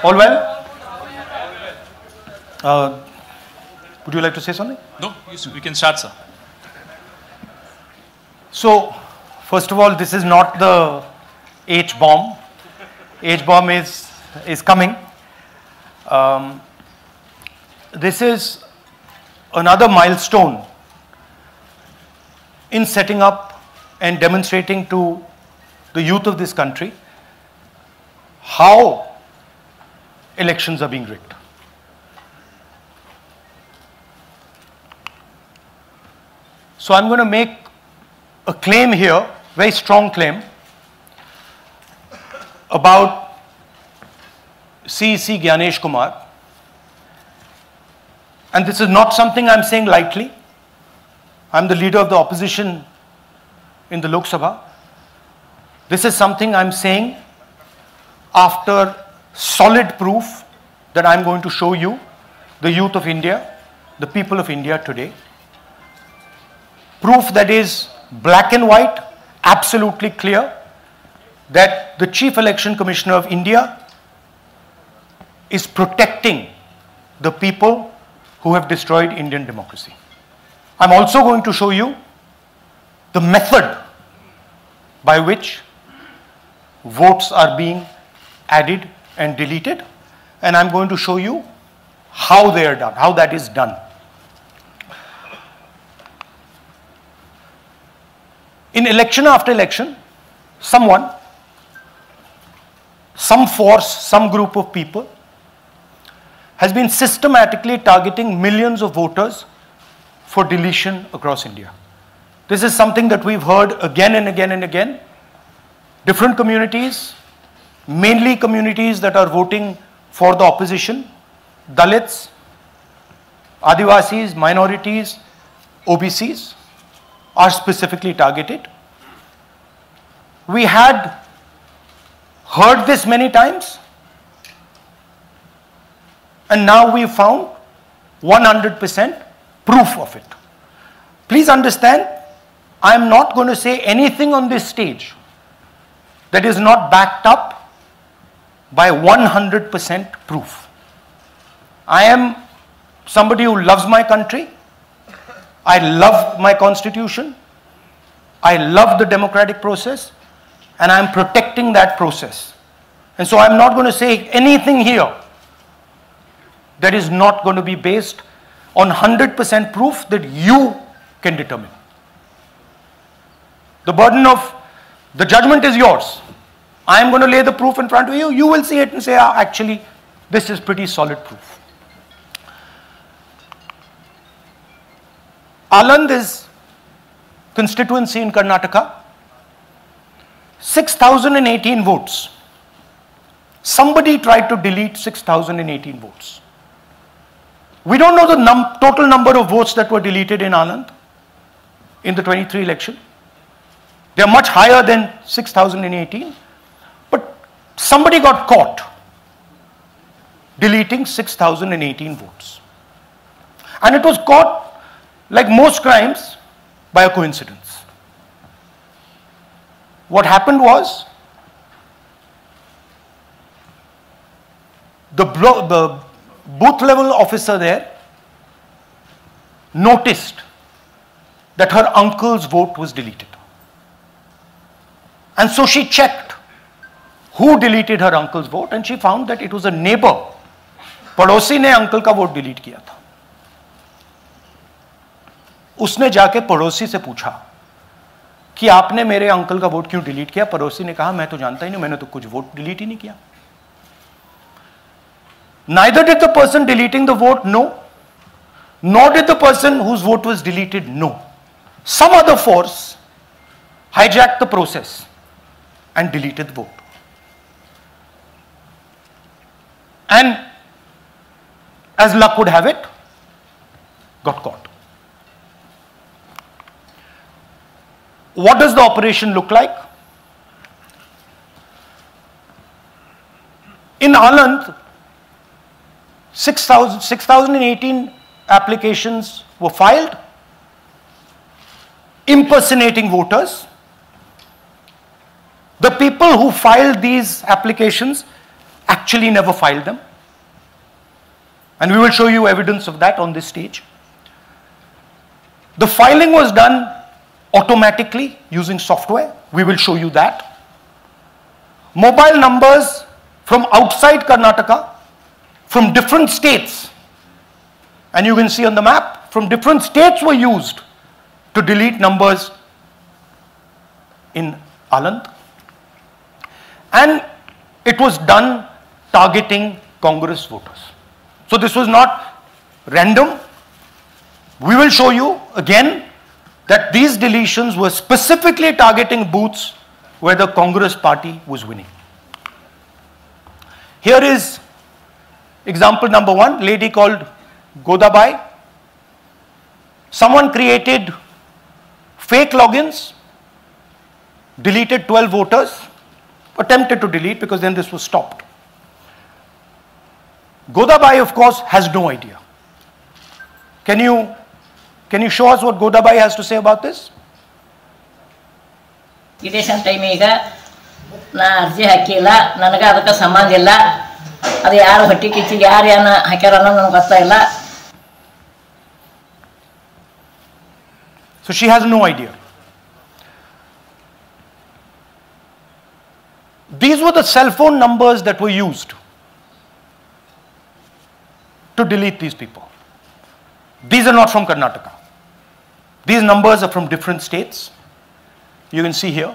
All well? Would you like to say something? No, we can start, sir. So, first of all, this is not the H-bomb. H-bomb is coming. This is another milestone in setting up and demonstrating to the youth of this country how elections are being rigged. So I'm going to make a claim here, very strong claim, about CEC Gyanesh Kumar. And this is not something I'm saying lightly. I'm the leader of the opposition in the Lok Sabha. This is something I'm saying after solid proof that I'm going to show you, the youth of India, the people of India today. Proof that is black and white, absolutely clear, that the Chief Election Commissioner of India is protecting the people who have destroyed Indian democracy. I'm also going to show you the method by which votes are being added and deleted, and I'm going to show you how they are done, how that is done. In election after election, someone, some force, some group of people has been systematically targeting millions of voters for deletion across India. This is something that we've heard again and again and again. Different communities, mainly communities that are voting for the opposition, Dalits, Adivasis, minorities, OBCs, are specifically targeted. We had heard this many times, and now we found 100% proof of it. Please understand, I am not going to say anything on this stage that is not backed up by 100% proof. I am somebody who loves my country. I love my constitution. I love the democratic process, and I am protecting that process. And so I'm not going to say anything here that is not going to be based on 100% proof that you can determine. The burden of the judgment is yours. I am going to lay the proof in front of you. You will see it and say, actually, this is pretty solid proof. Aland is constituency in Karnataka, 6,018 votes. Somebody tried to delete 6,018 votes. We don't know the total number of votes that were deleted in Aland in the 23 election. They are much higher than 6,018, but somebody got caught deleting 6,018 votes. And it was caught, like most crimes, by a coincidence. What happened was, the booth level officer there noticed that her uncle's vote was deleted. And so she checked who deleted her uncle's vote, and she found that it was a neighbor. पड़ोसी ने uncle का vote delete किया था. उसने जाके पड़ोसी से पूछा कि आपने मेरे अंकल का वोट क्यों डिलीट किया? पड़ोसी ने कहा मैं तो जानता ही नहीं, मैंने तो कुछ वोट डिलीट ही नहीं किया. Neither did the person deleting the vote know, nor did the person whose vote was deleted know. Some other force hijacked the process and deleted the vote. And as luck would have it, got caught. What does the operation look like? In Aland, 6,018 applications were filed, impersonating voters. The people who filed these applications actually never filed them. And we will show you evidence of that on this stage. The filing was done automatically using software. We will show you that. Mobile numbers from outside Karnataka, from different states, and you can see on the map, from different states were used to delete numbers in Aland. And it was done targeting Congress voters. So this was not random. We will show you again that these deletions were specifically targeting booths where the Congress party was winning. Here is example number 1, lady called Godabai. Someone created fake logins, deleted 12 voters, attempted to delete because then this was stopped. Godabai, of course, has no idea. Can you show us what Godabai has to say about this? Election time ಈಗ ನಾ ಅರ್ಜಿ ಹಾಕಿಲ್ಲ, ನನಗೆ ಅದಕ್ಕೆ ಸಂಬಂಧ ಇಲ್ಲ, ಅದು ಯಾರು ಹೊಟ್ಟಿ ಕಿಚ್ಚಿಗೆ ಯಾರು ಏನು ಹಾಕ್ಯಾರ ಅನ್ನೋದು ನನಗೆ ಗೊತ್ತಾಗಿಲ್ಲ. So she has no idea. These were the cell phone numbers that were used to delete these people. These are not from Karnataka. These numbers are from different states. You can see here.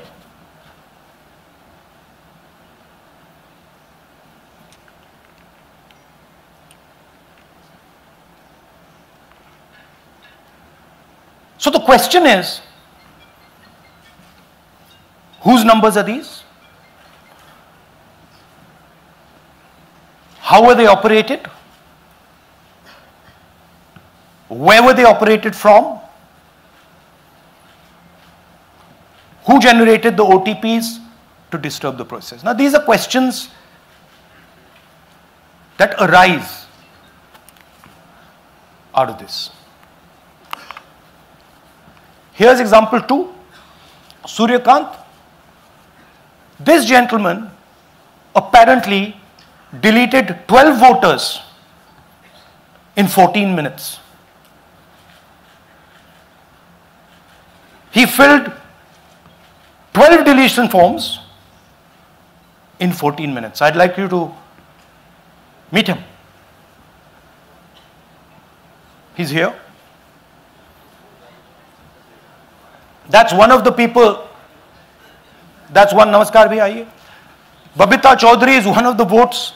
So the question is, whose numbers are these? How were they operated? Where were they operated from? Who generated the OTPs to disturb the process? Now these are questions that arise out of this. Here's example 2, Suryakant. This gentleman apparently deleted 12 voters in 14 minutes. He filled 12 deletion forms in 14 minutes. I'd like you to meet him. He's here. That's one of the people. That's one. Namaskar bhi aiye. Babita Chaudhary is one of the votes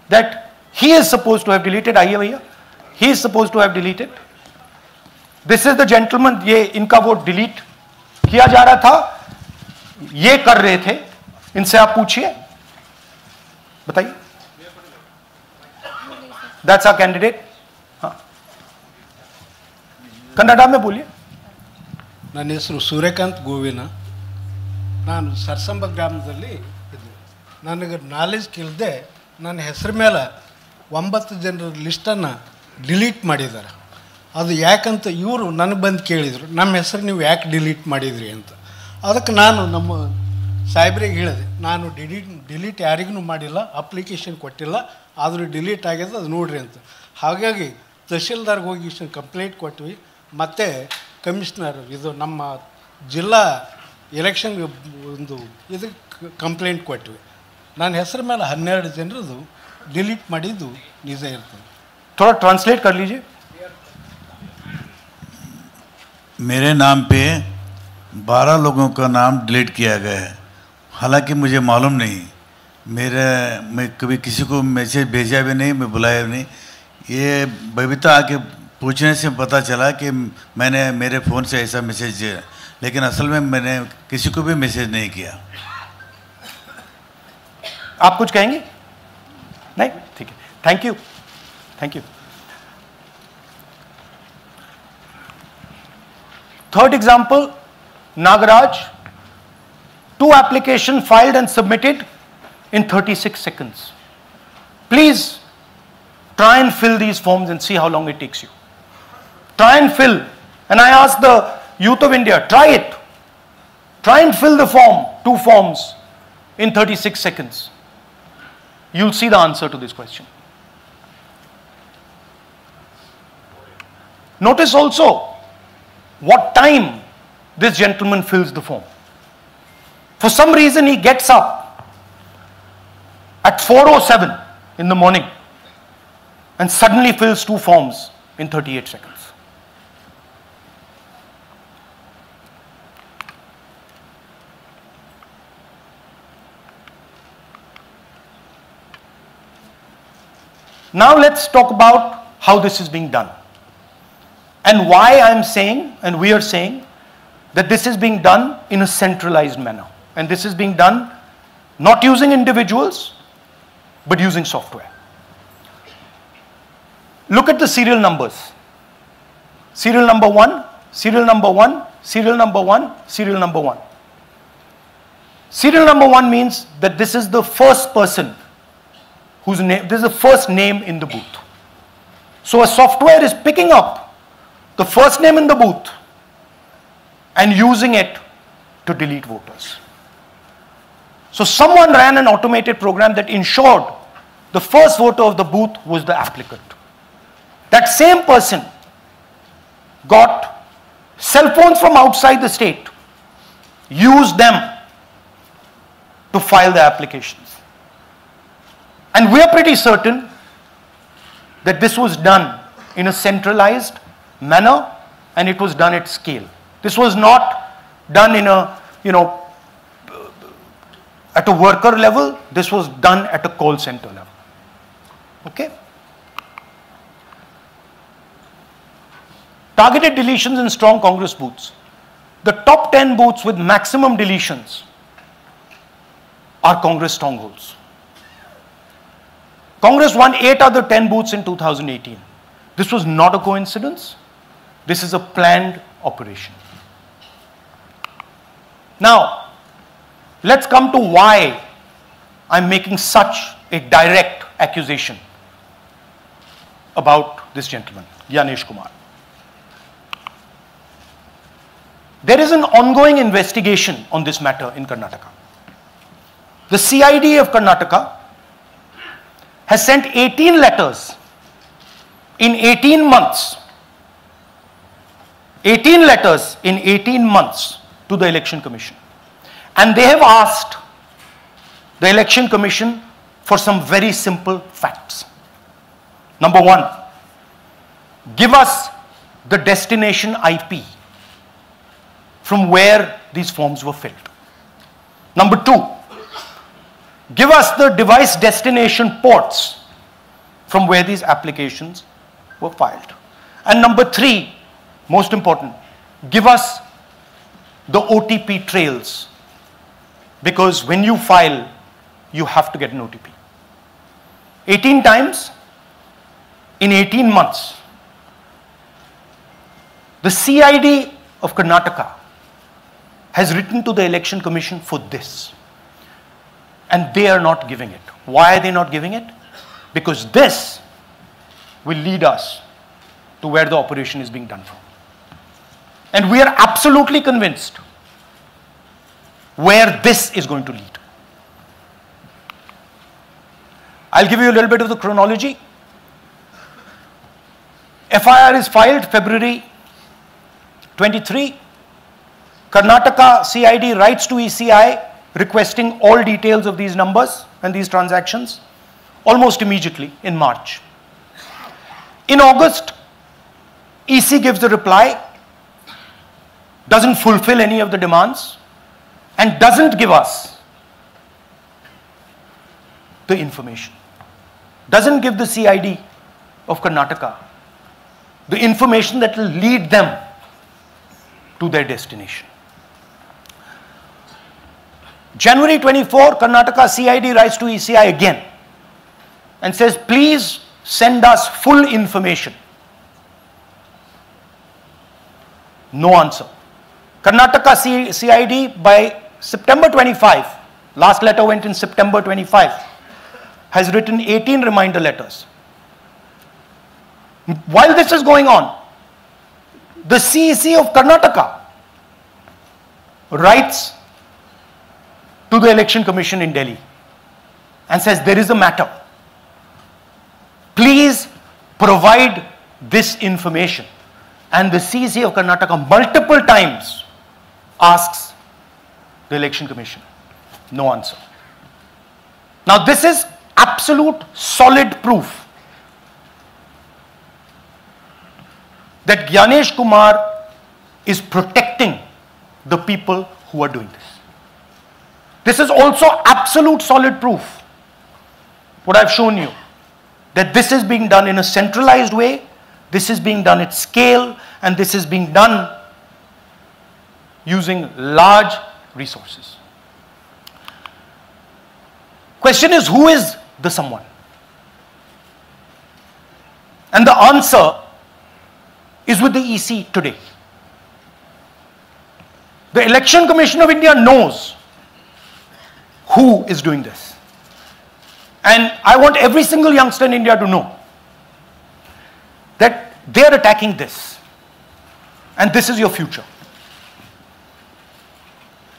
that he is supposed to have deleted. Aiye bhaiya. He is supposed to have deleted. This is the gentleman. ये इनका vote delete किया जा रहा था. ये कर रहे थे. इनसे आप पूछिए. बताइए. That's our candidate. हाँ. कन्नड़ा में बोलिए. ನನ್ನ ಹೆಸರು ಸೂರ್ಯಕಾಂತ್ ಗೋವಿನ. ನಾನು ಸರ್ಸಂಬ ಗ್ರಾಮದಲ್ಲಿ ಇದ್ದೆ. ನನಗೆ ನಾಲೆಜ್ ಕೇಳದೆ ನನ್ನ ಹೆಸರು ಮೇಲೆ 9 ಜನರ ಲಿಸ್ಟನ್ನು ಡಿಲೀಟ್ ಮಾಡಿದ್ದಾರೆ. ಅದು ಯಾಕಂತ ಇವರು ನನಗೆ ಬಂದು ಕೇಳಿದರು, ನಮ್ಮ ಹೆಸರು ನೀವು ಯಾಕೆ ಡಿಲೀಟ್ ಮಾಡಿದ್ರಿ ಅಂತ. ಅದಕ್ಕೆ ನಾನು ನಮ್ಮ ಸಾಹೇಬ್ರಿಗೆ ಹೇಳಿದೆ, ನಾನು ಡಿಲೀಟ್ ಯಾರಿಗೂ ಮಾಡಿಲ್ಲ, ಅಪ್ಲಿಕೇಶನ್ ಕೊಟ್ಟಿಲ್ಲ, ಆದರೂ ಡಿಲೀಟ್ ಆಗಿದೆ, ಅದು ನೋಡ್ರಿ ಅಂತ. ಹಾಗಾಗಿ ತಹಶೀಲ್ದಾರ್ಗೆ ಹೋಗಿ ಇಷ್ಟು ಕಂಪ್ಲೇಂಟ್ ಕೊಟ್ವಿ. ಮತ್ತು ಕಮಿಷ್ನರ್ ಇದು ನಮ್ಮ ಜಿಲ್ಲಾ ಎಲೆಕ್ಷನ್ ಒಂದು ಇದಕ್ಕೆ ಕಂಪ್ಲೇಂಟ್ ಕೊಟ್ವಿ. ನನ್ನ ಹೆಸರು ಮೇಲೆ 12 ಜನರದು ಡಿಲೀಟ್ ಮಾಡಿದ್ದು ನಿಜ ಇರ್ತದೆ. थोड़ा ट्रांसलेट कर लीजिए. मेरे नाम पे 12 लोगों का नाम डिलीट किया गया है. हालांकि मुझे मालूम नहीं, मैं कभी किसी को मैसेज भेजा भी नहीं, मैं बुलाया भी नहीं. ये बबीता आके पूछने से पता चला कि मैंने मेरे फ़ोन से ऐसा मैसेज दिया, लेकिन असल में मैंने किसी को भी मैसेज नहीं किया. आप कुछ कहेंगे? नहीं, ठीक है. Thank you. Thank you. Third example, Nagaraj. 2 applications filed and submitted in 36 seconds. Please try and fill these forms and see how long it takes you. Try and fill. And I ask the youth of India, try it. Try and fill the form, 2 forms in 36 seconds. you'll see the answer to this question. Notice also what time this gentleman fills the form. For some reason he gets up at 4:07 in the morning and suddenly fills 2 forms in 38 seconds. Now let's talk about how this is being done and why I'm saying and we are saying that this is being done in a centralized manner, and this is being done not using individuals but using software. Look at the serial numbers. Serial number 1, serial number 1, serial number 1, serial number 1. Serial number 1 means that this is the first person whose name, this is the first name in the booth. So a software is picking up the first name in the booth and using it to delete voters. So someone ran an automated program that ensured the first voter of the booth was the applicant. That same person got cell phones from outside the state, used them to file the applications. And we are pretty certain that this was done in a centralized manner and it was done at scale. This was not done in a, at a worker level. This was done at a call center level. Okay? Targeted deletions in strong Congress booths. The top 10 booths with maximum deletions are Congress strongholds. Congress won 8 other 10 booths in 2018. This was not a coincidence. This is a planned operation. Now, let's come to why I'm making such a direct accusation about this gentleman, Gyanesh Kumar. There is an ongoing investigation on this matter in Karnataka. The CID of Karnataka has sent 18 letters in 18 months. 18 letters in 18 months to the Election Commission. And they have asked the Election Commission for some very simple facts. Number 1, give us the destination IP from where these forms were filled. Number 2, give us the device destination ports from where these applications were filed. And number 3, most important, give us the OTP trails, because when you file, you have to get an OTP. 18 times in 18 months. The CID of Karnataka has written to the Election Commission for this. And they are not giving it. Why are they not giving it? Because this will lead us to where the operation is being done from. And we are absolutely convinced where this is going to lead. I'll give you a little bit of the chronology. FIR is filed February 23. Karnataka CID writes to ECI requesting all details of these numbers and these transactions almost immediately in March. In August, EC gives the reply, doesn't fulfill any of the demands, and doesn't give us the information. Doesn't give the CID of Karnataka the information that will lead them to their destination. January 24, Karnataka CID writes to ECI again and says, please send us full information. No answer. Karnataka CID by September 25, last letter went in September 25, has written 18 reminder letters. While this is going on, the CEC of Karnataka writes to the Election Commission in Delhi and says there is a matter, please provide this information. And the CC of Karnataka multiple times asks the Election Commission. No answer. Now this is absolute solid proof that Gyanesh Kumar is protecting the people who are doing this. This is also absolute solid proof, what I've shown you, that this is being done in a centralized way, this is being done at scale, and this is being done using large resources. Question is, who is the someone? And the answer is with the EC today. The Election Commission of India knows who is doing this. And I want every single youngster in India to know that they are attacking this. And this is your future.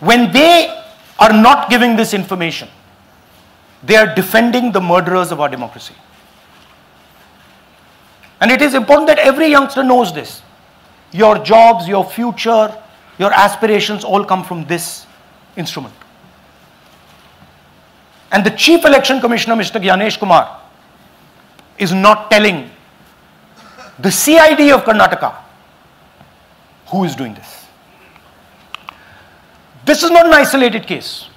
When they are not giving this information, they are defending the murderers of our democracy. And it is important that every youngster knows this. Your jobs, your future, your aspirations all come from this instrument. And the Chief Election Commissioner, Mr. Gyanesh Kumar, is not telling the CID of Karnataka who is doing this. This is not an isolated case.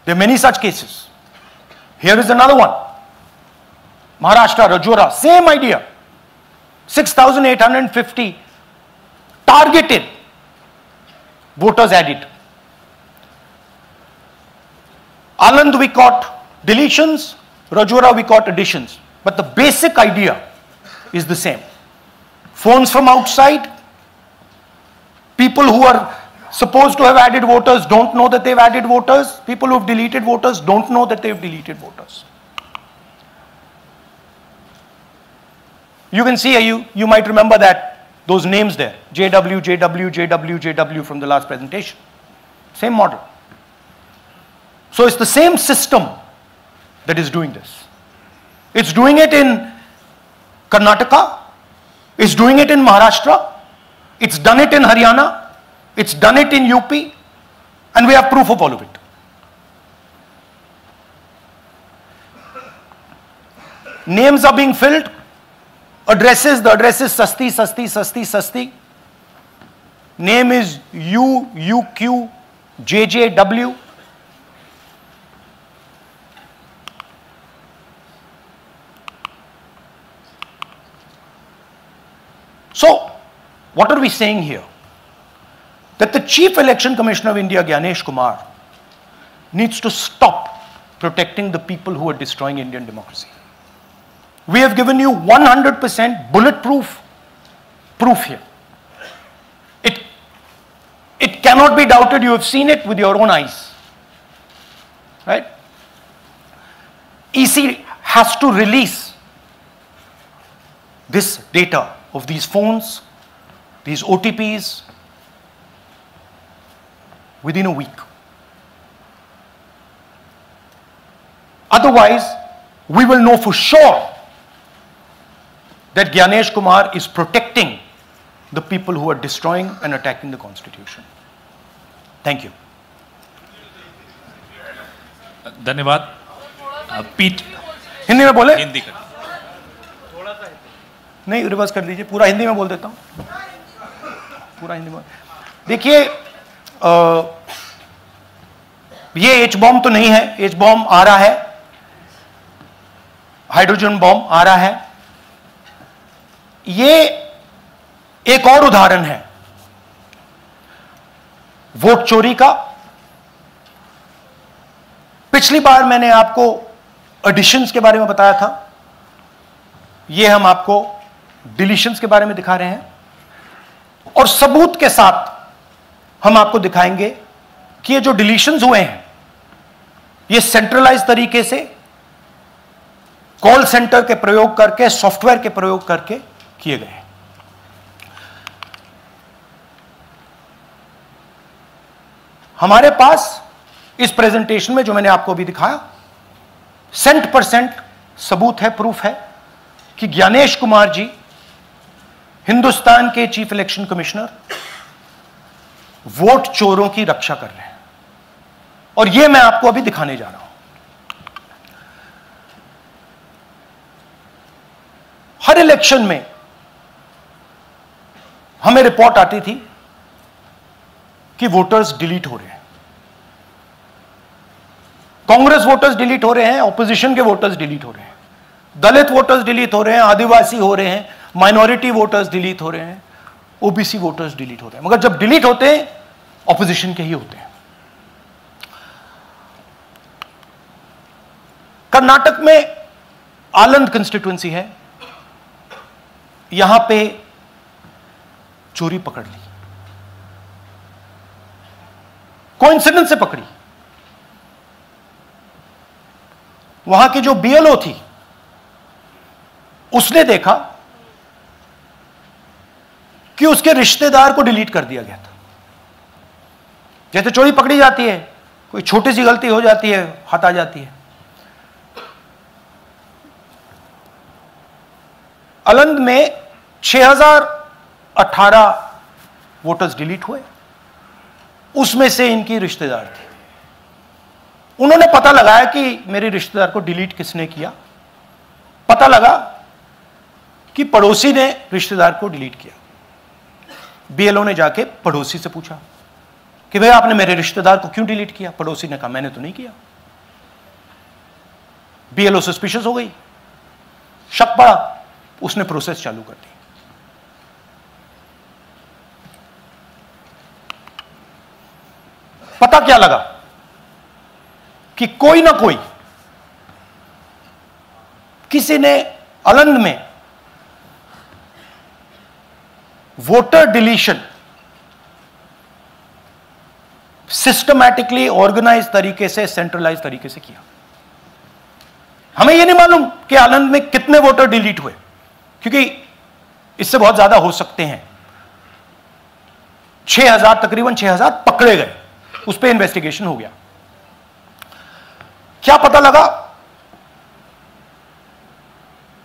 There are many such cases. Here is another one. Maharashtra, Rajora, same idea. 6,850 targeted voters added. Anand we caught deletions, Rajora we caught additions. But the basic idea is the same. Phones from outside, people who are supposed to have added voters don't know that they've added voters, people who have deleted voters don't know that they've deleted voters. You can see, you might remember that, those names there, JW, JW, JW, JW from the last presentation. Same model. So it's the same system that is doing this. It's doing it in Karnataka, it's doing it in Maharashtra, it's done it in Haryana, it's done it in UP, and we have proof of all of it. Names are being filled, addresses, the address is Sasti, Sasti, Sasti, Sasti. Name is UQ, JJW. So, what are we saying here? That the Chief Election Commissioner of India, Gyanesh Kumar, needs to stop protecting the people who are destroying Indian democracy. We have given you 100% bulletproof proof here. It cannot be doubted. You have seen it with your own eyes. Right? EC has to release this data of these phones, these OTPs, within a week. Otherwise, we will know for sure that Gyanesh Kumar is protecting the people who are destroying and attacking the constitution. Thank you. धन्यवाद. पीठ हिंदी में बोले? हिंदी कर. नहीं, reverse कर दीजिए, पूरा हिंदी में बोल देता हूँ. पूरा हिंदी में. देखिए, ये एच बॉम्ब तो नहीं है. एच बॉम्ब आ रहा है, हाइड्रोजन बॉम्ब आ रहा है. ये एक और उदाहरण है वोट चोरी का. पिछली बार मैंने आपको एडिशंस के बारे में बताया था. ये हम आपको डिलीशंस के बारे में दिखा रहे हैं, और सबूत के साथ हम आपको दिखाएंगे कि ये जो डिलीशंस हुए हैं ये सेंट्रलाइज तरीके से कॉल सेंटर के प्रयोग करके, सॉफ्टवेयर के प्रयोग करके किए गए हैं. हमारे पास इस प्रेजेंटेशन में जो मैंने आपको अभी दिखाया 100% सबूत है, प्रूफ है कि ज्ञानेश कुमार जी हिंदुस्तान के चीफ इलेक्शन कमिश्नर वोट चोरों की रक्षा कर रहे हैं, और यह मैं आपको अभी दिखाने जा रहा हूं। हर इलेक्शन में हमें रिपोर्ट आती थी कि वोटर्स डिलीट हो रहे हैं, कांग्रेस वोटर्स डिलीट हो रहे हैं, ऑपोजिशन के वोटर्स डिलीट हो रहे हैं, दलित वोटर्स डिलीट हो रहे हैं, आदिवासी हो रहे हैं, माइनॉरिटी वोटर्स डिलीट हो रहे हैं, ओबीसी वोटर्स डिलीट हो रहे हैं। मगर जब डिलीट होते हैं ऑपोजिशन के ही होते हैं। कर्नाटक में आलंद कंस्टिट्यूएंसी है, यहां पे चोरी पकड़ ली, कोइंसिडेंस से पकड़ी। वहां की जो बीएलओ थी उसने देखा कि उसके रिश्तेदार को डिलीट कर दिया गया था। जैसे चोरी पकड़ी जाती है, कोई छोटी सी गलती हो जाती है, हाथ आ जाती है। अलंद में 6018 वोटर्स डिलीट हुए, उसमें से इनकी रिश्तेदार थे। उन्होंने पता लगाया कि मेरे रिश्तेदार को डिलीट किसने किया। पता लगा कि पड़ोसी ने रिश्तेदार को डिलीट किया। बीएलओ ने जाके पड़ोसी से पूछा कि भाई आपने मेरे रिश्तेदार को क्यों डिलीट किया? पड़ोसी ने कहा मैंने तो नहीं किया। बीएलओ सस्पिशियस हो गई, शक पड़ा, उसने प्रोसेस चालू कर दी। पता क्या लगा कि कोई ना कोई, किसी ने अलंद में वोटर डिलीशन सिस्टमैटिकली ऑर्गेनाइज तरीके से, सेंट्रलाइज तरीके से किया। हमें यह नहीं मालूम कि आलंद में कितने वोटर डिलीट हुए, क्योंकि इससे बहुत ज्यादा हो सकते हैं। 6000, तकरीबन 6000 पकड़े गए, उस पर इन्वेस्टिगेशन हो गया। क्या पता लगा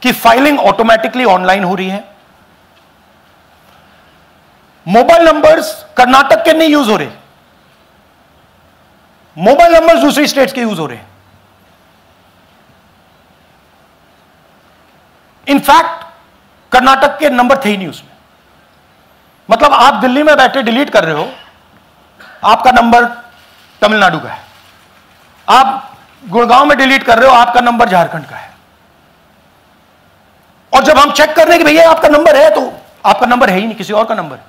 कि फाइलिंग ऑटोमेटिकली ऑनलाइन हो रही है। मोबाइल नंबर्स कर्नाटक के नहीं यूज हो रहे, मोबाइल नंबर्स दूसरी स्टेट्स के यूज हो रहे हैं। इनफैक्ट कर्नाटक के नंबर थे ही नहीं उसमें। मतलब आप दिल्ली में बैठे डिलीट कर रहे हो, आपका नंबर तमिलनाडु का है। आप गुड़गांव में डिलीट कर रहे हो, आपका नंबर झारखंड का है। और जब हम चेक कर रहे हैं कि भैया आपका नंबर है, तो आपका नंबर है ही नहीं, किसी और का नंबर है।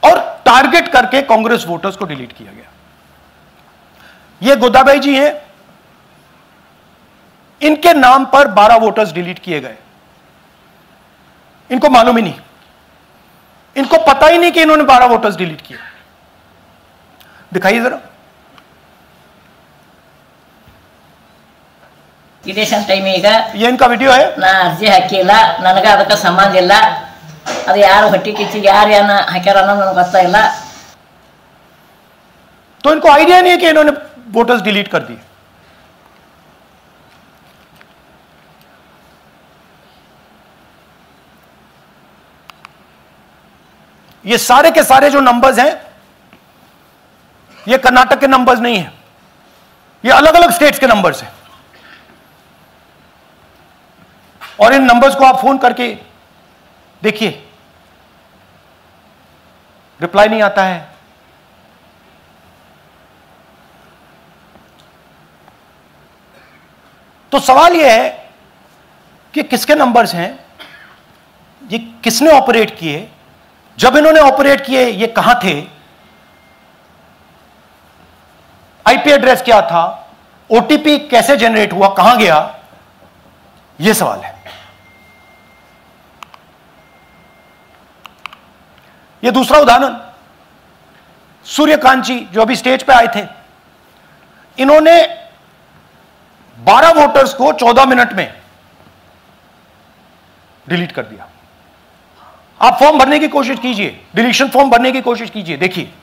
और टारगेट करके कांग्रेस वोटर्स को डिलीट किया गया। ये गोदाबाई जी हैं, इनके नाम पर 12 वोटर्स डिलीट किए गए। इनको मालूम ही नहीं, इनको पता ही नहीं कि इन्होंने 12 वोटर्स डिलीट किए। दिखाइए जरा। ಇಲೆಕ್ಷನ್ ಟೈಮ್ ಈಗ ये इनका वीडियो है। ನಾ ಅರ್ಜಿ ಹಾಕಿಲ್ಲ, ನನಗೆ ಅದಕ್ಕೆ ಸಂಬಂಧ ಇಲ್ಲ। ಅದು ಯಾರು ಹೊಟ್ಟಿ ಕಿಚ್ಚಿಗೆ ಯಾರು ಏನ ಹಾಕ್ಯಾರ ಅನ್ನೋದು ನನಗೆ ಗೊತ್ತಾಗಿಲ್ಲ। तो इनको आइडिया नहीं है कि इन्होंने वोटर्स डिलीट कर दिए। ये सारे के सारे जो नंबर्स हैं, ये कर्नाटक के नंबर्स नहीं है, ये अलग अलग स्टेट्स के नंबर्स हैं। और इन नंबर्स को आप फोन करके देखिए, रिप्लाई नहीं आता है। तो सवाल यह है कि किसके नंबर्स हैं, ये किसने ऑपरेट किए, जब इन्होंने ऑपरेट किए ये कहां थे, आईपी एड्रेस क्या था, ओटीपी कैसे जनरेट हुआ, कहां गया, यह सवाल है। यह दूसरा उदाहरण, सूर्यकांत जी जो अभी स्टेज पे आए थे, इन्होंने 12 वोटर्स को 14 मिनट में डिलीट कर दिया। आप फॉर्म भरने की कोशिश कीजिए, डिलीशन फॉर्म भरने की कोशिश कीजिए, देखिए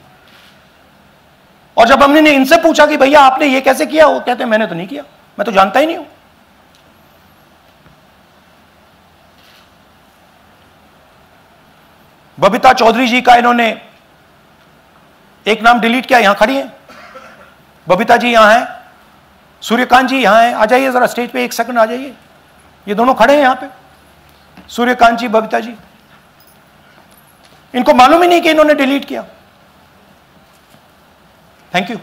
और जब हमने इनसे पूछा कि भैया आपने ये कैसे किया, वो कहते हैं मैंने तो नहीं किया, मैं तो जानता ही नहीं हूं। बबीता चौधरी जी का इन्होंने एक नाम डिलीट किया, यहां खड़ी हैं बबीता जी, यहां हैं, सूर्यकांत जी यहां हैं, आ जाइए जरा स्टेज पे, एक सेकंड आ जाइए, ये दोनों खड़े हैं यहां पे, सूर्यकांत जी, बबीता जी। इनको मालूम ही नहीं कि इन्होंने डिलीट किया। Thank you.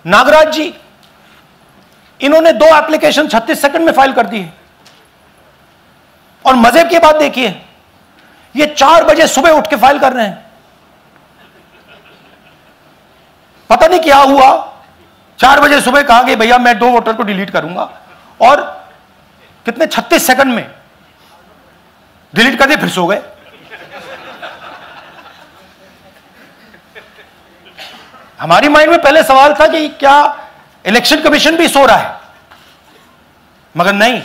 नागराज जी, इन्होंने 2 एप्लीकेशन 36 सेकंड में फाइल कर दी है। और मजे की बात देखिए, ये 4 बजे सुबह उठ के फाइल कर रहे हैं। पता नहीं क्या हुआ, 4 बजे सुबह कहा कि भैया मैं 2 वोटर को डिलीट करूंगा, और कितने 36 सेकंड में डिलीट कर दिए, फिर सो गए। हमारी माइंड में पहले सवाल था कि क्या इलेक्शन कमीशन भी सो रहा है, मगर नहीं,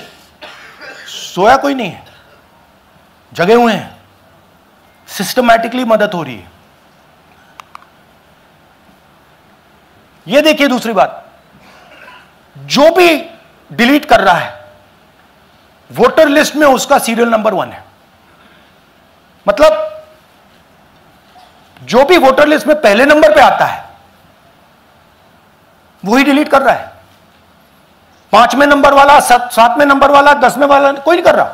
सोया कोई नहीं है, जगे हुए हैं, सिस्टमैटिकली मदद हो रही है। यह देखिए दूसरी बात, जो भी डिलीट कर रहा है वोटर लिस्ट में उसका सीरियल नंबर 1 है। मतलब जो भी वोटर लिस्ट में पहले नंबर पे आता है वही डिलीट कर रहा है। 5वें नंबर वाला, 7वें नंबर वाला, 10वें वाला कोई नहीं कर रहा।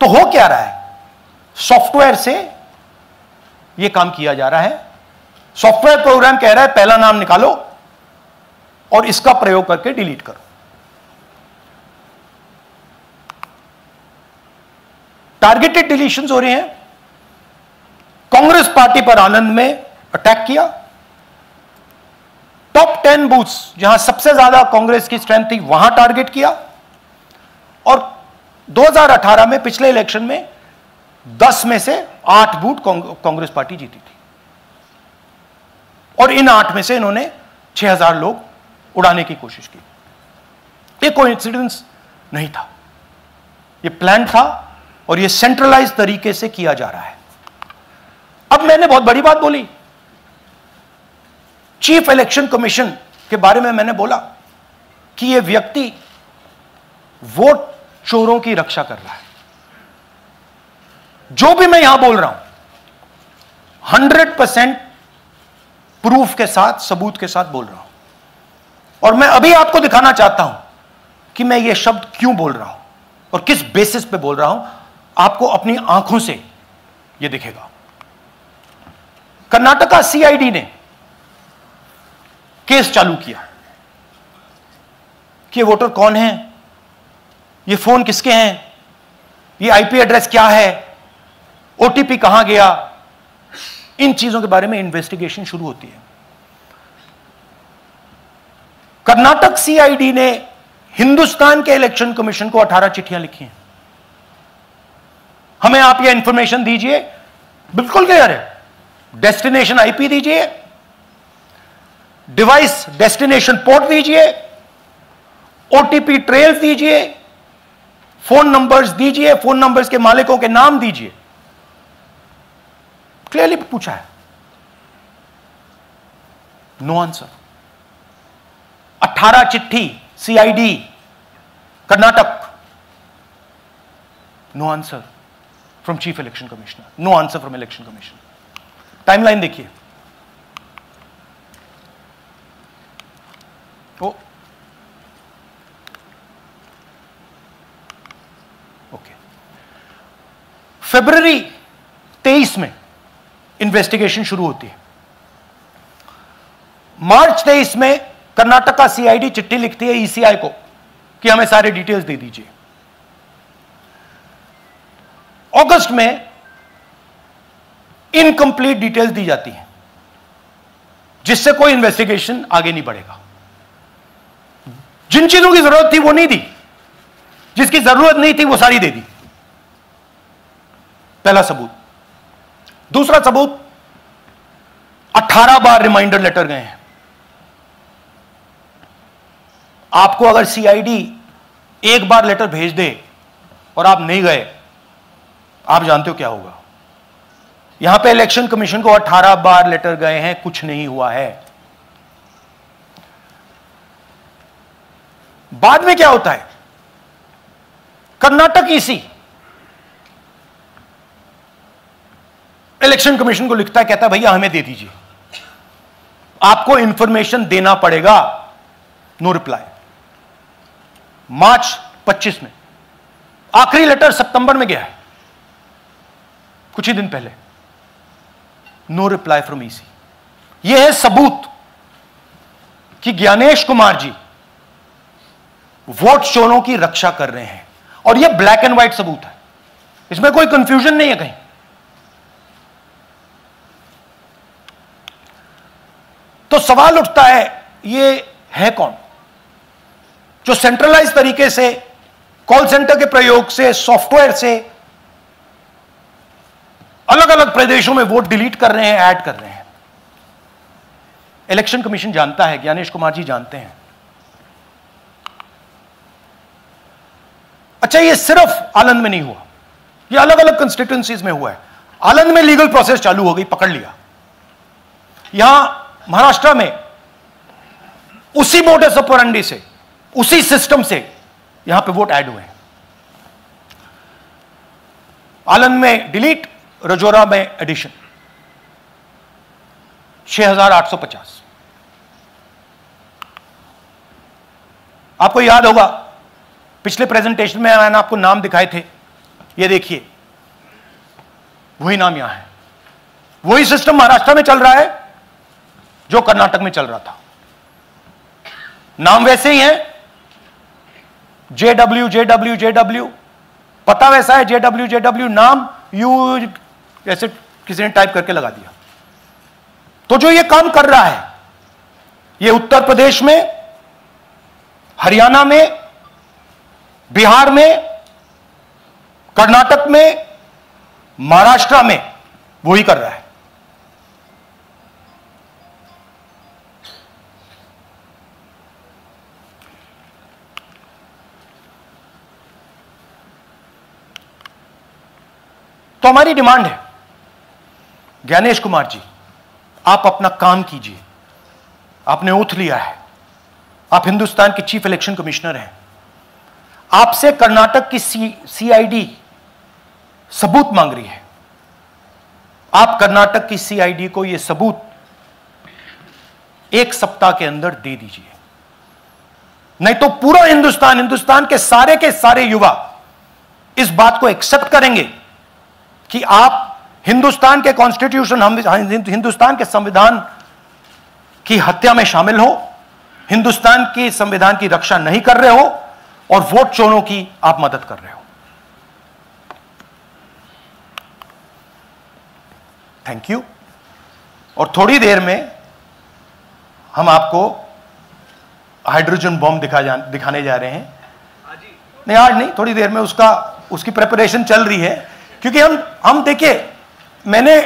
तो हो क्या रहा है, सॉफ्टवेयर से यह काम किया जा रहा है। सॉफ्टवेयर प्रोग्राम कह रहा है पहला नाम निकालो और इसका प्रयोग करके डिलीट करो। टारगेटेड डिलीशंस हो रहे हैं। कांग्रेस पार्टी पर आनंद में अटैक किया। टॉप 10 बूथ्स जहां सबसे ज्यादा कांग्रेस की स्ट्रेंथ थी वहां टारगेट किया। और 2018 में पिछले इलेक्शन में 10 में से 8 बूथ कांग्रेस पार्टी जीती थी, और इन 8 में से इन्होंने 6000 लोग उड़ाने की कोशिश की। ये कोइंसिडेंस नहीं था, ये प्लान था, और ये सेंट्रलाइज तरीके से किया जा रहा है। अब मैंने बहुत बड़ी बात बोली, चीफ इलेक्शन कमीशन के बारे में मैंने बोला कि यह व्यक्ति वोट चोरों की रक्षा कर रहा है। जो भी मैं यहां बोल रहा हूं 100% प्रूफ के साथ, सबूत के साथ बोल रहा हूं, और मैं अभी आपको दिखाना चाहता हूं कि मैं ये शब्द क्यों बोल रहा हूं और किस बेसिस पे बोल रहा हूं। आपको अपनी आंखों से यह दिखेगा। कर्नाटका सीआईडी ने केस चालू किया कि वोटर कौन है, ये फोन किसके हैं, ये आईपी एड्रेस क्या है, ओटीपी कहां गया, इन चीजों के बारे में इन्वेस्टिगेशन शुरू होती है। कर्नाटक सीआईडी ने हिंदुस्तान के इलेक्शन कमीशन को 18 चिट्ठियां लिखी हैं। हमें आप यह इंफॉर्मेशन दीजिए, बिल्कुल क्लियर है, डेस्टिनेशन आईपी दीजिए, डिवाइस डेस्टिनेशन पोर्ट दीजिए, ओटीपी ट्रेल्स दीजिए, फोन नंबर्स दीजिए, फोन नंबर्स के मालिकों के नाम दीजिए। क्लियरली पूछा है, नो आंसर। 18 चिट्ठी CID Karnataka, no answer from chief election commissioner, no answer from election commission. Timeline देखिए, ओके, फरवरी 23 में इन्वेस्टिगेशन शुरू होती है। मार्च 23 में कर्नाटका सीआईडी चिट्ठी लिखती है ईसीआई को कि हमें सारे डिटेल्स दे दीजिए। अगस्त में इनकंप्लीट डिटेल्स दी जाती हैं, जिससे कोई इन्वेस्टिगेशन आगे नहीं बढ़ेगा। जिन चीजों की जरूरत थी वो नहीं दी, जिसकी जरूरत नहीं थी वो सारी दे दी। पहला सबूत। दूसरा सबूत, 18 बार रिमाइंडर लेटर गए हैं। आपको अगर सीआईडी एक बार लेटर भेज दे और आप नहीं गए, आप जानते हो क्या होगा। यहां पे इलेक्शन कमीशन को 18 बार लेटर गए हैं, कुछ नहीं हुआ है। बाद में क्या होता है, कर्नाटक ईसी इलेक्शन कमीशन को लिखता है, कहता है भैया हमें दे दीजिए, आपको इंफॉर्मेशन देना पड़ेगा। No reply. मार्च 25 में आखिरी लेटर सितंबर में गया है, कुछ ही दिन पहले। No reply from EC. यह है सबूत कि ज्ञानेश कुमार जी वोट चोरों की रक्षा कर रहे हैं, और यह ब्लैक एंड व्हाइट सबूत है, इसमें कोई कंफ्यूजन नहीं है कहीं। तो सवाल उठता है, ये है कौन जो सेंट्रलाइज तरीके से कॉल सेंटर के प्रयोग से, सॉफ्टवेयर से अलग अलग प्रदेशों में वोट डिलीट कर रहे हैं, ऐड कर रहे हैं? इलेक्शन कमीशन जानता है, ज्ञानेश कुमार जी जानते हैं। अच्छा, ये सिर्फ आनंद में नहीं हुआ, ये अलग अलग कंस्टिट्यूएंसीज में हुआ है। आनंद में लीगल प्रोसेस चालू हो गई, पकड़ लिया। यहां महाराष्ट्र में उसी मोडस ऑपरेंडी से, उसी सिस्टम से यहां पे वोट ऐड हुए हैं। आनंद में डिलीट, रजौरा में एडिशन, 6850। आपको याद होगा पिछले प्रेजेंटेशन में मैंने आपको नाम दिखाए थे, ये देखिए वही नाम यहां है। वही सिस्टम महाराष्ट्र में चल रहा है जो कर्नाटक में चल रहा था। नाम वैसे ही है, JW JW JW, पता वैसा है JW JW, नाम यू ऐसे किसी ने टाइप करके लगा दिया। तो जो ये काम कर रहा है, ये उत्तर प्रदेश में, हरियाणा में, बिहार में, कर्नाटक में, महाराष्ट्र में वही कर रहा है। तो हमारी डिमांड है, ज्ञानेश कुमार जी, आप अपना काम कीजिए। आपने ओथ लिया है, आप हिंदुस्तान के चीफ इलेक्शन कमिश्नर हैं। आपसे कर्नाटक की CID सबूत मांग रही है। आप कर्नाटक की CID को यह सबूत 1 सप्ताह के अंदर दे दीजिए, नहीं तो पूरा हिंदुस्तान के सारे युवा इस बात को एक्सेप्ट करेंगे कि आप हिंदुस्तान के कॉन्स्टिट्यूशन, हिंदुस्तान के संविधान की हत्या में शामिल हो, हिंदुस्तान की संविधान की रक्षा नहीं कर रहे हो, और वोट चोरों की आप मदद कर रहे हो। Thank you. और थोड़ी देर में हम आपको हाइड्रोजन बॉम्ब दिखाने जा रहे हैं। नहीं, आज नहीं, थोड़ी देर में उसकी प्रिपरेशन चल रही है। क्योंकि हम देखिए, मैंने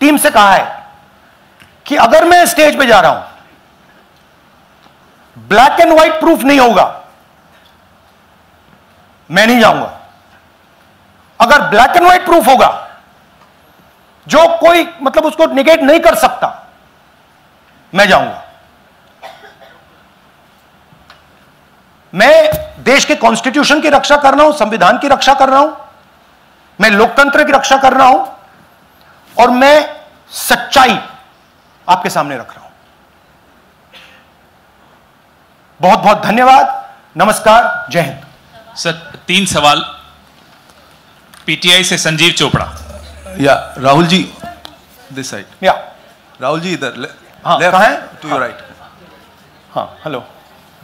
टीम से कहा है कि अगर मैं स्टेज पे जा रहा हूं, ब्लैक एंड व्हाइट प्रूफ नहीं होगा, मैं नहीं जाऊंगा। अगर ब्लैक एंड व्हाइट प्रूफ होगा, जो कोई मतलब उसको निगेट नहीं कर सकता, मैं जाऊंगा। मैं देश के कॉन्स्टिट्यूशन की रक्षा कर रहा हूं, संविधान की रक्षा कर रहा हूं, मैं लोकतंत्र की रक्षा कर रहा हूं, और मैं सच्चाई आपके सामने रख रहा हूं। बहुत बहुत धन्यवाद, नमस्कार, जय हिंद। सर 3 सवाल। PTI से संजीव चोपड़ा। या राहुल जी, दिस साइड। या राहुल जी इधर, हाँ, कहाँ है? To your right. हाँ, हेलो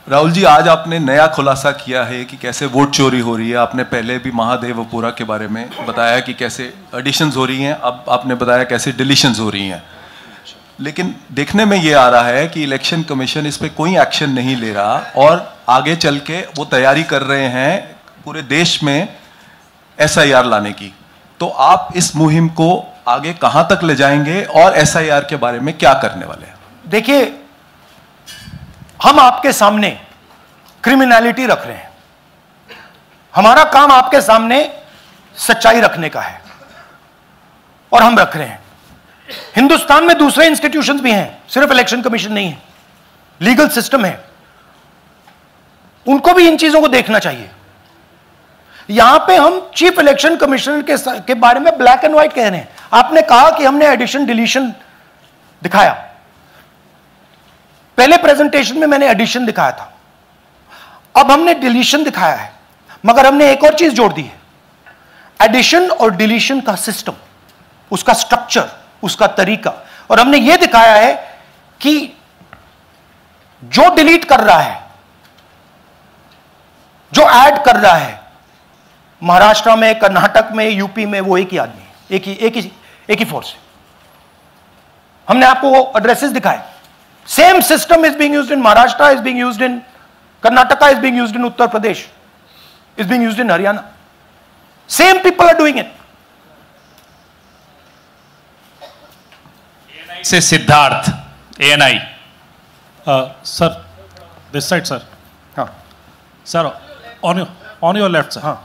राहुल जी, आज आपने नया खुलासा किया है कि कैसे वोट चोरी हो रही है। आपने पहले भी महादेवपुरा के बारे में बताया कि कैसे एडिशंस हो रही हैं, अब आपने बताया कैसे डिलीशंस हो रही हैं। लेकिन देखने में ये आ रहा है कि इलेक्शन कमीशन इस पर कोई एक्शन नहीं ले रहा, और आगे चल के वो तैयारी कर रहे हैं पूरे देश में SIR लाने की। तो आप इस मुहिम को आगे कहां तक ले जाएंगे, और SIR के बारे में क्या करने वाले हैं? देखिए, हम आपके सामने क्रिमिनलिटी रख रहे हैं, हमारा काम आपके सामने सच्चाई रखने का है। और हम रख रहे हैं। हिंदुस्तान में दूसरे इंस्टीट्यूशंस भी हैं, सिर्फ इलेक्शन कमीशन नहीं है, लीगल सिस्टम है, उनको भी इन चीजों को देखना चाहिए। यहां पे हम चीफ इलेक्शन कमिश्नर के बारे में ब्लैक एंड व्हाइट कह रहे हैं। आपने कहा कि हमने एडिशन डिलीशन दिखाया, पहले प्रेजेंटेशन में मैंने एडिशन दिखाया था, अब हमने डिलीशन दिखाया है, मगर हमने एक और चीज जोड़ दी है, एडिशन और डिलीशन का सिस्टम, उसका स्ट्रक्चर, उसका तरीका। और हमने यह दिखाया है कि जो डिलीट कर रहा है, जो ऐड कर रहा है, महाराष्ट्र में, कर्नाटक में, यूपी में, वो एक ही आदमी है, एक ही फोर्स है। हमने आपको वो एड्रेसेस दिखाए। Same system is being used in Maharashtra, is being used in Karnataka, is being used in Uttar Pradesh, is being used in Haryana. Same people are doing it. Say Siddharth, ANI। Sir, this side sir. हाँ sir, on your left sir. हाँ,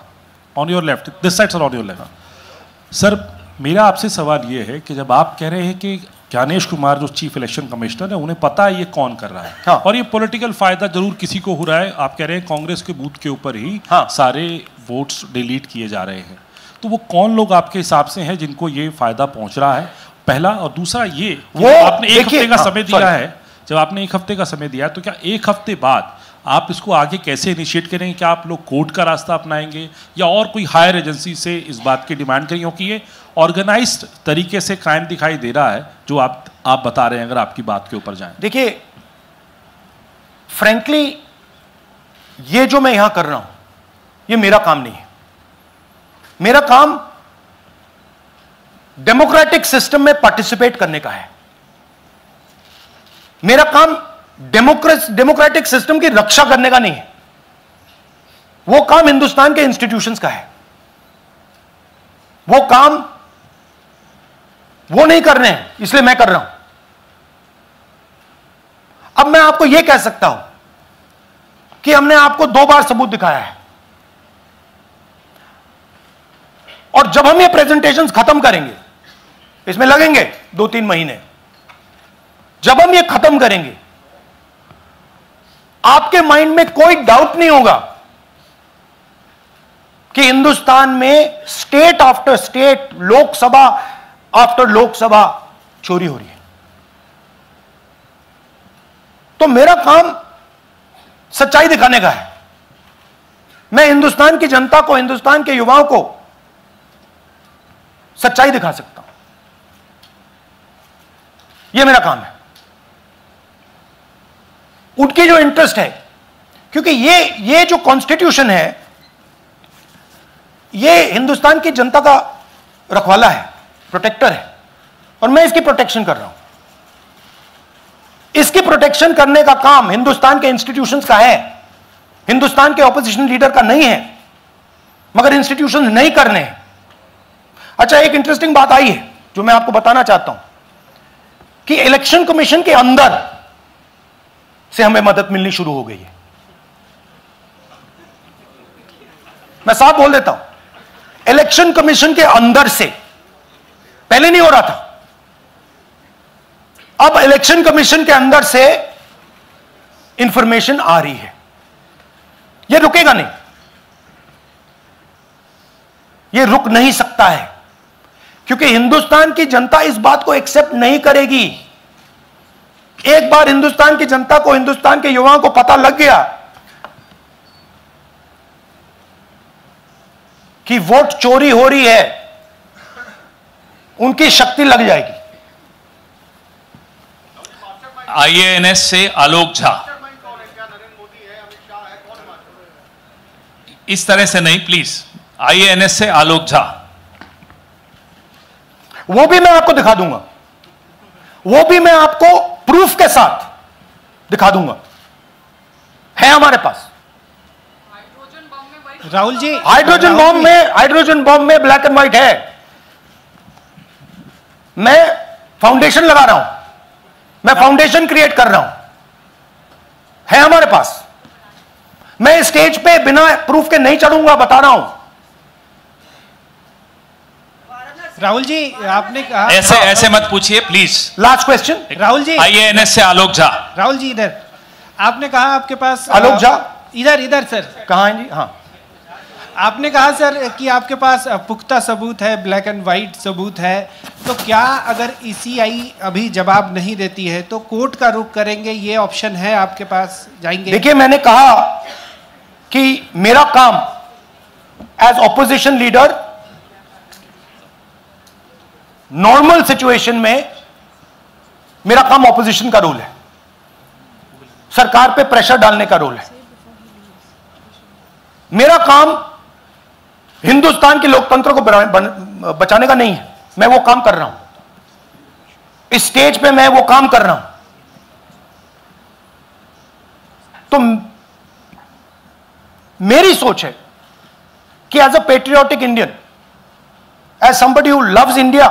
on your left, this side sir, on your left. Sir, मेरा आपसे सवाल ये है कि जब आप कह रहे हैं कि ज्ञानेश कुमार जो चीफ इलेक्शन कमिश्नर है, उन्हें पता है ये कौन कर रहा है, हाँ। और ये पॉलिटिकल फायदा जरूर किसी को हो रहा है। आप कह रहे हैं कांग्रेस के बूथ के ऊपर ही हाँ। सारे वोट्स डिलीट किए जा रहे हैं, तो वो कौन लोग आपके हिसाब से हैं जिनको ये फायदा पहुंच रहा है, पहला। और दूसरा ये, वो आपने एक हफ्ते का हाँ, समय दिया है, जब आपने एक हफ्ते का समय दिया है, तो क्या एक हफ्ते बाद आप इसको आगे कैसे इनिशिएट करेंगे? क्या आप लोग कोर्ट का रास्ता अपनाएंगे या और कोई हायर एजेंसी से इस बात की डिमांड करेंगे? क्योंकि ये ऑर्गेनाइज्ड तरीके से क्राइम दिखाई दे रहा है जो आप बता रहे हैं, अगर आपकी बात के ऊपर जाएं। देखिए, फ्रैंकली ये जो मैं यहां कर रहा हूं, ये मेरा काम नहीं है। मेरा काम डेमोक्रेटिक सिस्टम में पार्टिसिपेट करने का है। मेरा काम डेमोक्रेटिक सिस्टम की रक्षा करने का नहीं है। वो काम हिंदुस्तान के इंस्टीट्यूशंस का है। वो काम वो नहीं कर रहे हैं, इसलिए मैं कर रहा हूं। अब मैं आपको यह कह सकता हूं कि हमने आपको 2 बार सबूत दिखाया है, और जब हम ये प्रेजेंटेशंस खत्म करेंगे, इसमें लगेंगे 2-3 महीने, जब हम ये खत्म करेंगे, आपके माइंड में कोई डाउट नहीं होगा कि हिंदुस्तान में state after state, Lok Sabha after Lok Sabha चोरी हो रही है। तो मेरा काम सच्चाई दिखाने का है। मैं हिंदुस्तान की जनता को, हिंदुस्तान के युवाओं को सच्चाई दिखा सकता हूं। यह मेरा काम है। उनकी जो इंटरेस्ट है, क्योंकि ये जो कॉन्स्टिट्यूशन है, ये हिंदुस्तान की जनता का रखवाला है, प्रोटेक्टर है, और मैं इसकी प्रोटेक्शन कर रहा हूं। इसकी प्रोटेक्शन करने का काम हिंदुस्तान के इंस्टीट्यूशंस का है, हिंदुस्तान के ऑपोजिशन लीडर का नहीं है, मगर इंस्टीट्यूशंस नहीं करने हैं। अच्छा, एक इंटरेस्टिंग बात आई है जो मैं आपको बताना चाहता हूं कि इलेक्शन कमीशन के अंदर से हमें मदद मिलनी शुरू हो गई है। मैं साफ बोल देता हूं, इलेक्शन कमीशन के अंदर से, पहले नहीं हो रहा था, अब इलेक्शन कमीशन के अंदर से इंफॉर्मेशन आ रही है। यह रुकेगा नहीं, यह रुक नहीं सकता है, क्योंकि हिंदुस्तान की जनता इस बात को एक्सेप्ट नहीं करेगी। एक बार हिंदुस्तान की जनता को, हिंदुस्तान के युवाओं को पता लग गया कि वोट चोरी हो रही है, उनकी शक्ति लग जाएगी। IANS से आलोक झा। इस तरह से नहीं प्लीज। IANS से आलोक झा। वो भी मैं आपको दिखा दूंगा, वो भी मैं आपको प्रूफ के साथ दिखा दूंगा, है हमारे पास। राहुल जी, हाइड्रोजन बॉम्ब में ब्लैक एंड व्हाइट है। मैं फाउंडेशन लगा रहा हूं, मैं फाउंडेशन क्रिएट कर रहा हूं, है हमारे पास। मैं स्टेज पे बिना प्रूफ के नहीं चढ़ूंगा, बता रहा हूं। राहुल जी आपने कहा, ऐसे ऐसे मत पूछिए please. Last question. Rahul ji IANS से आलोक झा। राहुल जी इधर, आपने कहा आपके पास आलोक झा इधर सर कहाँ हैं जी? हाँ, आपने कहा सर कि आपके पास पुख्ता सबूत है, ब्लैक एंड वाइट सबूत है, तो क्या अगर ECI अभी जवाब नहीं देती है तो कोर्ट का रुख करेंगे, ये ऑप्शन है आपके पास, जाएंगे? देखिए मैंने कहा कि मेरा काम as opposition leader normal situation में मेरा काम ऑपोजिशन का रोल है, सरकार पे प्रेशर डालने का रोल है। मेरा काम हिंदुस्तान के लोकतंत्र को बचाने का नहीं है। मैं वो काम कर रहा हूं, इस स्टेज पे मैं वो काम कर रहा हूं। तो मेरी सोच है कि as a patriotic Indian, as somebody who loves India,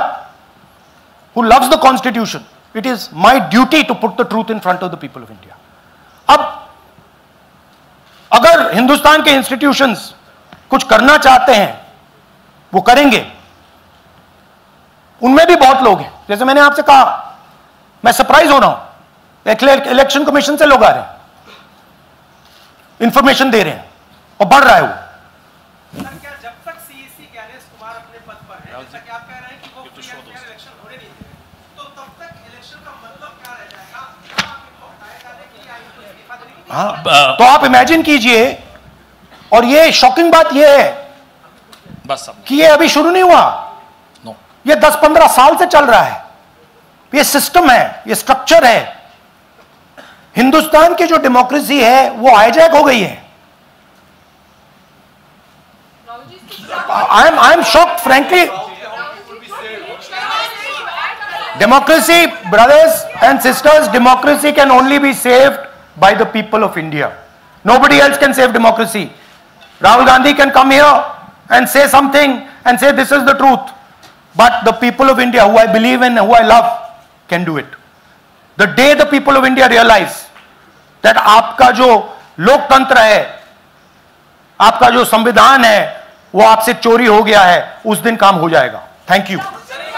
who loves the constitution, it is my duty to put the truth in front of the people of India. अब अगर हिंदुस्तान के इंस्टीट्यूशंस कुछ करना चाहते हैं वो करेंगे, उनमें भी बहुत लोग हैं। जैसे मैंने आपसे कहा, मैं सरप्राइज हो रहा हूं, इलेक्शन कमीशन से लोग आ रहे हैं, इंफॉर्मेशन दे रहे हैं और बढ़ रहा है वो। क्या जब तक CEC ज्ञानेश कुमार अपने पद पर है, जैसा कि आप कह रहे हैं कि वो फ्री एंड फेयर इलेक्शन होने नहीं देंगे, तो तब तक इलेक्शन का मतलब क्या रह जाएगा? क्या आप इनको हटाए जाने के लिए आएंगे, इस्तीफा देने के लिए? हाँ, तो आप इमेजिन कीजिए, और ये शॉकिंग बात ये है बस अब कि ये अभी शुरू नहीं हुआ, ये 10-15 साल से चल रहा है। ये सिस्टम है, ये स्ट्रक्चर है। हिंदुस्तान की जो डेमोक्रेसी है वो हाईजैक हो गई है। I am shocked frankly. Democracy, brothers and sisters, democracy can only be saved by the people of India. Nobody else can save democracy. Rahul Gandhi can come here and say something and say this is the truth. But the people of India, who I believe in, who I love, can do it. The day the people of India realize that आपका जो लोकतंत्र है, आपका जो संविधान है, वो आपसे चोरी हो गया है, उस दिन काम हो जाएगा। Thank you.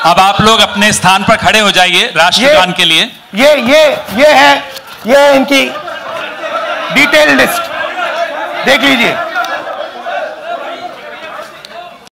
अब आप लोग अपने स्थान पर खड़े हो जाइए राष्ट्रगान के लिए। ये है इनकी डिटेल लिस्ट, देख लीजिए।